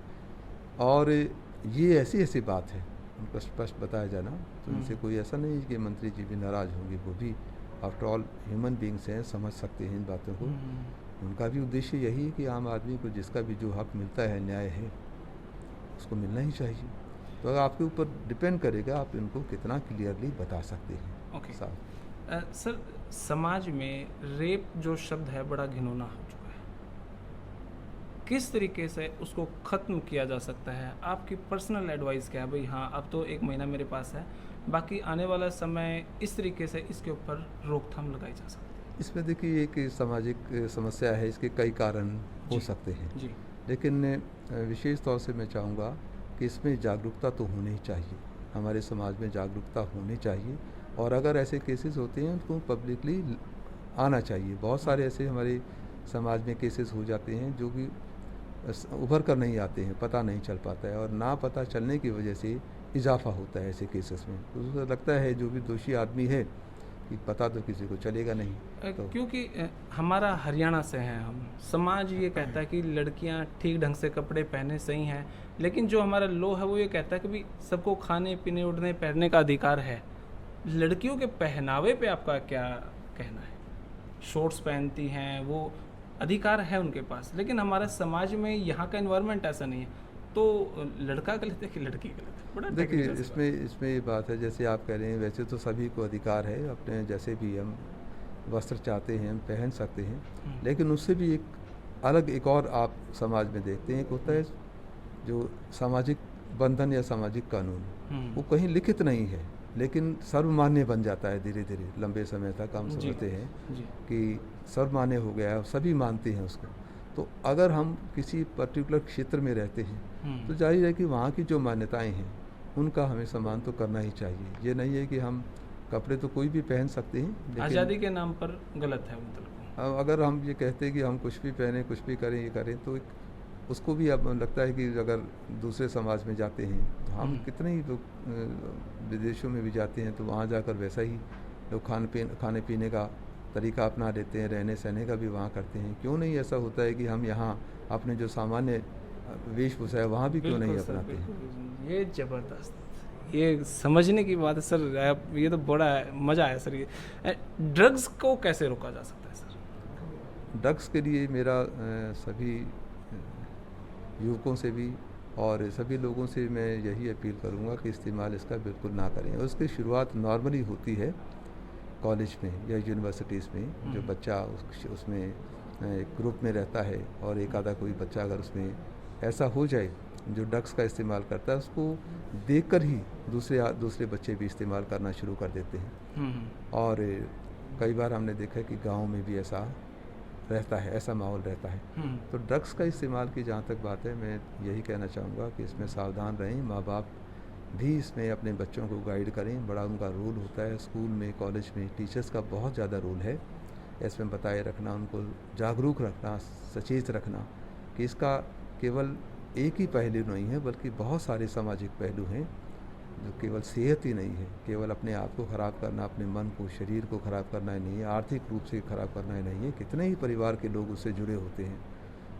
और ये ऐसी बात है, उनको स्पष्ट बताया जाना। तो इनसे कोई ऐसा नहीं है कि मंत्री जी भी नाराज़ होंगे, वो भी आफ्टर ऑल ह्यूमन बींग्स हैं, समझ सकते हैं इन बातों को। उनका भी उद्देश्य यही है कि आम आदमी को जिसका भी जो हक मिलता है, न्याय है, उसको मिलना ही चाहिए। तो अगर आपके ऊपर डिपेंड करेगा आप इनको कितना क्लियरली बता सकते हैं। ओके सर, समाज में रेप जो शब्द है बड़ा घिनौना हो चुका है, किस तरीके से उसको ख़त्म किया जा सकता है? आपकी पर्सनल एडवाइस क्या है? भाई हाँ, अब तो 1 महीना मेरे पास है, बाकी आने वाला समय इस तरीके से इसके ऊपर रोकथाम लगाई जा सकती है। इसमें देखिए एक सामाजिक समस्या है, इसके कई कारण हो सकते हैं जी, लेकिन विशेष तौर से मैं चाहूँगा कि इसमें जागरूकता तो होनी ही चाहिए, हमारे समाज में जागरूकता होनी चाहिए, और अगर ऐसे केसेस होते हैं उनको पब्लिकली आना चाहिए। बहुत सारे ऐसे हमारे समाज में केसेस हो जाते हैं जो कि उभर कर नहीं आते हैं, पता नहीं चल पाता है, और ना पता चलने की वजह से इजाफा होता है ऐसे केसेस में। तो उसको लगता है जो भी दोषी आदमी है कि पता तो किसी को चलेगा नहीं। तो क्योंकि हमारा हरियाणा से हैं हम, समाज ये कहता है कि लड़कियां ठीक ढंग से कपड़े पहने सही हैं, लेकिन जो हमारा लॉ है वो ये कहता है कि भाई सबको खाने पीने उड़ने पहनने का अधिकार है। लड़कियों के पहनावे पे आपका क्या कहना है? शॉर्ट्स पहनती हैं, वो अधिकार है उनके पास, लेकिन हमारे समाज में यहाँ का इन्वायरमेंट ऐसा नहीं है। तो लड़का गलत है कि लड़की गलत है? बड़ा देखिए, technical सी बात इसमें ये बात है, जैसे आप कह रहे हैं, वैसे तो सभी को अधिकार है अपने, जैसे भी हम वस्त्र चाहते हैं हम पहन सकते हैं, लेकिन उससे भी एक अलग एक और आप समाज में देखते हैं, एक होता है जो सामाजिक बंधन या सामाजिक कानून, हम्म, वो कहीं लिखित नहीं है लेकिन सर्वमान्य बन जाता है धीरे धीरे। लंबे समय तक हम जी, समझते हैं जी, कि सर्वमान्य हो गया है, सभी मानते हैं उसको। तो अगर हम किसी पर्टिकुलर क्षेत्र में रहते हैं तो जाहिर है कि वहाँ की जो मान्यताएं हैं उनका हमें सम्मान तो करना ही चाहिए। ये नहीं है कि हम कपड़े तो कोई भी पहन सकते हैं, लेकिन आज़ादी के नाम पर गलत है मतलब। अगर हम ये कहते हैं कि हम कुछ भी पहने, कुछ भी करें, ये करें, तो उसको भी अब लगता है कि अगर दूसरे समाज में जाते हैं तो हम कितने ही लोग विदेशों में भी जाते हैं तो वहाँ जाकर वैसा ही लोग खाने पीने का तरीका अपना लेते हैं, रहने सहने का भी वहाँ करते हैं। क्यों नहीं ऐसा होता है कि हम यहाँ अपने जो सामान्य वेशभूषा है वहाँ भी क्यों नहीं बिल्कुल सर, अपनाते हैं? बिल्कुल। ये ज़बरदस्त, ये समझने की बात है सर। आप ये तो बड़ा मज़ा आया सर। ये ड्रग्स को कैसे रोका जा सकता है सर? ड्रग्स के लिए मेरा सभी युवकों से भी और सभी लोगों से मैं यही अपील करूंगा कि इस्तेमाल इसका बिल्कुल ना करें। और उसकी शुरुआत नॉर्मली होती है कॉलेज में या यूनिवर्सिटीज़ में। जो बच्चा उसमें एक ग्रुप में रहता है और एक आधा कोई बच्चा अगर उसमें ऐसा हो जाए जो ड्रग्स का इस्तेमाल करता है, उसको देखकर ही दूसरे बच्चे भी इस्तेमाल करना शुरू कर देते हैं। और कई बार हमने देखा है कि गाँव में भी ऐसा रहता है, ऐसा माहौल रहता है। तो ड्रग्स का इस्तेमाल की जहाँ तक बात है, मैं यही कहना चाहूँगा कि इसमें सावधान रहें। माँ बाप भी इसमें अपने बच्चों को गाइड करें, बड़ा उनका रोल होता है। स्कूल में, कॉलेज में टीचर्स का बहुत ज़्यादा रोल है इसमें बताए रखना, उनको जागरूक रखना, सचेत रखना कि इसका केवल एक ही पहलू नहीं है बल्कि बहुत सारे सामाजिक पहलू हैं। जो केवल सेहत ही नहीं है, केवल अपने आप को ख़राब करना, अपने मन को, शरीर को ख़राब करना ही नहीं है, आर्थिक रूप से ख़राब करना ही नहीं है। कितने ही परिवार के लोग उससे जुड़े होते हैं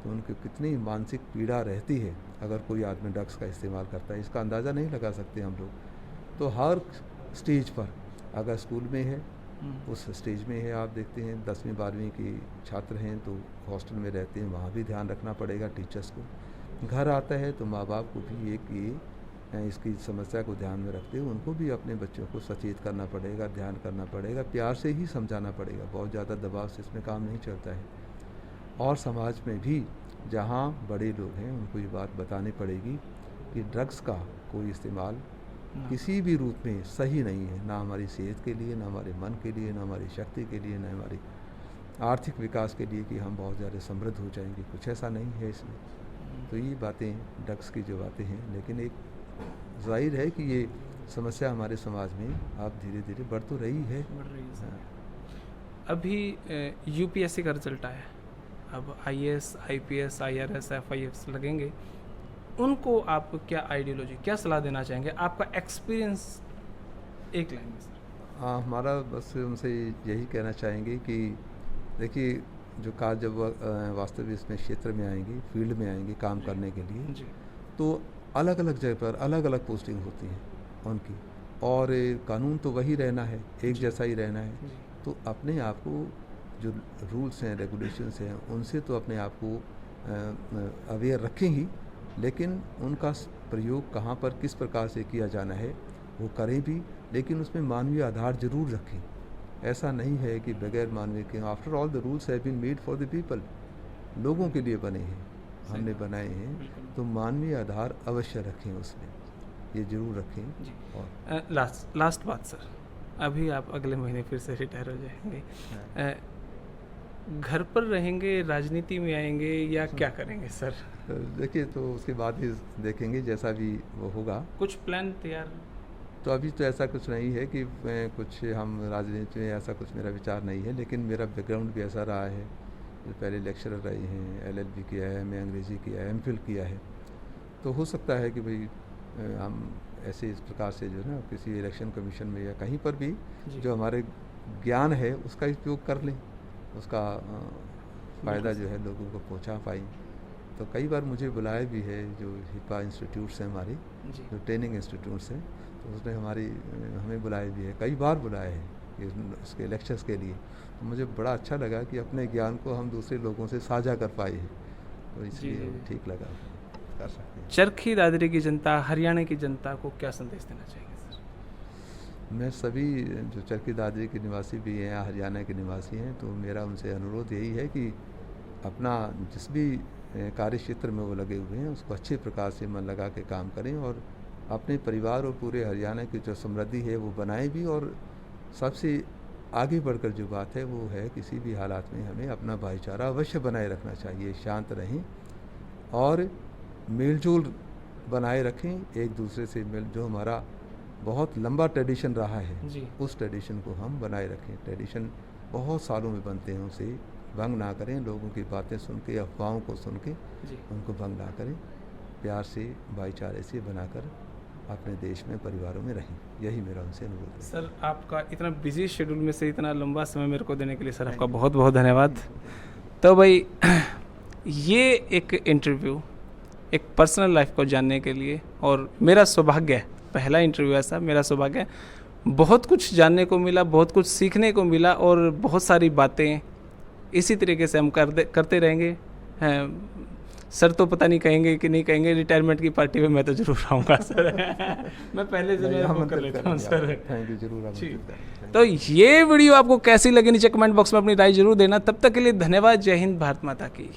तो उनको कितनी मानसिक पीड़ा रहती है अगर कोई आदमी ड्रग्स का इस्तेमाल करता है, इसका अंदाज़ा नहीं लगा सकते हम लोग। तो हर स्टेज पर, अगर स्कूल में है उस स्टेज में है, आप देखते हैं 10वीं 12वीं के छात्र हैं तो हॉस्टल में रहते हैं, वहाँ भी ध्यान रखना पड़ेगा टीचर्स को। घर आता है तो माँ बाप को भी इसकी समस्या को ध्यान में रखते हुए उनको भी अपने बच्चों को सचेत करना पड़ेगा, ध्यान करना पड़ेगा, प्यार से ही समझाना पड़ेगा। बहुत ज़्यादा दबाव से इसमें काम नहीं चलता है। और समाज में भी जहाँ बड़े लोग हैं उनको ये बात बतानी पड़ेगी कि ड्रग्स का कोई इस्तेमाल किसी भी रूप में सही नहीं है, ना हमारी सेहत के लिए, ना हमारे मन के लिए, ना हमारी शक्ति के लिए, ना हमारी आर्थिक विकास के लिए कि हम बहुत ज़्यादा समृद्ध हो जाएंगे, कुछ ऐसा नहीं है इसमें। तो ये बातें ड्रग्स की जो बातें हैं, लेकिन एक जाहिर है कि ये समस्या हमारे समाज में अब धीरे धीरे बढ़ तो रही है। अभी यूपीएससी का रिजल्ट आया, अब आईएएस, आईपीएस, आईआरएस, एफआईएस लगेंगे, उनको आप क्या आइडियोलॉजी, क्या सलाह देना चाहेंगे? आपका एक्सपीरियंस एक लाइन में सर। हाँ, हमारा बस उनसे यही कहना चाहेंगे कि देखिए, जो जब वास्तविक इसमें क्षेत्र में आएंगे, फील्ड में आएंगे काम करने के लिए, जी, तो अलग अलग जगह पर अलग अलग पोस्टिंग होती है उनकी, और कानून तो वही रहना है, एक जैसा ही रहना है। तो अपने आप को जो रूल्स हैं, रेगुलेशंस हैं, उनसे तो अपने आप को अवेयर रखें ही, लेकिन उनका प्रयोग कहाँ पर किस प्रकार से किया जाना है वो करें भी, लेकिन उसमें मानवीय आधार जरूर रखें। ऐसा नहीं है कि बगैर मानवीय के, after all the rules have been made for the people, लोगों के लिए बने हैं, हमने बनाए हैं, तो मानवीय आधार अवश्य रखें उसमें, ये जरूर रखें। जी। और लास्ट बात सर, अभी आप अगले महीने फिर से रिटायर हो जाएंगे, घर पर रहेंगे, राजनीति में आएंगे या क्या करेंगे सर? देखिए, तो उसके बाद ही देखेंगे, जैसा भी वो होगा। कुछ प्लान तैयार? तो अभी तो ऐसा कुछ नहीं है कि मैं कुछ हम राजनीति में, ऐसा कुछ मेरा विचार नहीं है, लेकिन मेरा बैकग्राउंड भी ऐसा रहा है। जो पहले लेक्चरर रहे हैं, एलएलबी किया है, मैं अंग्रेज़ी किया है, एमफिल किया है, तो हो सकता है कि भाई हम ऐसे इस प्रकार से जो है ना किसी इलेक्शन कमीशन में या कहीं पर भी जो हमारे ज्ञान है उसका उपयोग कर लें, उसका फ़ायदा जो है लोगों को पहुंचा पाएँ। तो कई बार मुझे बुलाया भी है, जो हिपा इंस्टीट्यूट्स हैं हमारे, जो ट्रेनिंग इंस्टीट्यूट्स हैं, तो उसने हमें बुलाया भी है, कई बार बुलाया है उसके लेक्चर्स के लिए, तो मुझे बड़ा अच्छा लगा कि अपने ज्ञान को हम दूसरे लोगों से साझा कर पाए हैं, तो इसलिए ठीक लगा, कर सकते हैं। चरखी दादरी की जनता, हरियाणा की जनता को क्या संदेश देना चाहेंगे सर? मैं सभी जो चरखी दादरी के निवासी भी हैं या हरियाणा के निवासी हैं, तो मेरा उनसे अनुरोध यही है कि अपना जिस भी कार्य क्षेत्र में वो लगे हुए हैं उसको अच्छे प्रकार से मन लगा के काम करें, और अपने परिवार और पूरे हरियाणा की जो समृद्धि है वो बनाएं भी। और सबसे आगे बढ़कर जो बात है वो है, किसी भी हालात में हमें अपना भाईचारा अवश्य बनाए रखना चाहिए, शांत रहें और मेलजोल बनाए रखें एक दूसरे से। जो हमारा बहुत लंबा ट्रेडिशन रहा है जी। उस ट्रेडिशन को हम बनाए रखें। ट्रेडिशन बहुत सालों में बनते हैं, उसे भंग ना करें, लोगों की बातें सुन के, अफवाहों को सुन के उनको भंग ना करें, प्यार से भाईचारे से बनाकर अपने देश में, परिवारों में रहें। यही मेरा उनसे अनुरोध है। सर, आपका इतना बिजी शेड्यूल में से इतना लंबा समय मेरे को देने के लिए सर आपका बहुत बहुत धन्यवाद। तो भाई ये एक इंटरव्यू एक पर्सनल लाइफ को जानने के लिए, और मेरा सौभाग्य है, पहला इंटरव्यू ऐसा, मेरा सौभाग्य है, बहुत कुछ जानने को मिला, बहुत कुछ सीखने को मिला, और बहुत सारी बातें इसी तरीके से हम करते रहेंगे। सर तो पता नहीं कहेंगे कि नहीं कहेंगे, रिटायरमेंट की पार्टी में मैं तो जरूर आऊँगा सर। मैं पहले से मैं बुक कर लेता हूँ सर। थैंक यू, जरूर। तो ये वीडियो आपको कैसी लगी नीचे कमेंट बॉक्स में अपनी राय जरूर देना। तब तक के लिए धन्यवाद। जय हिंद, भारत माता की।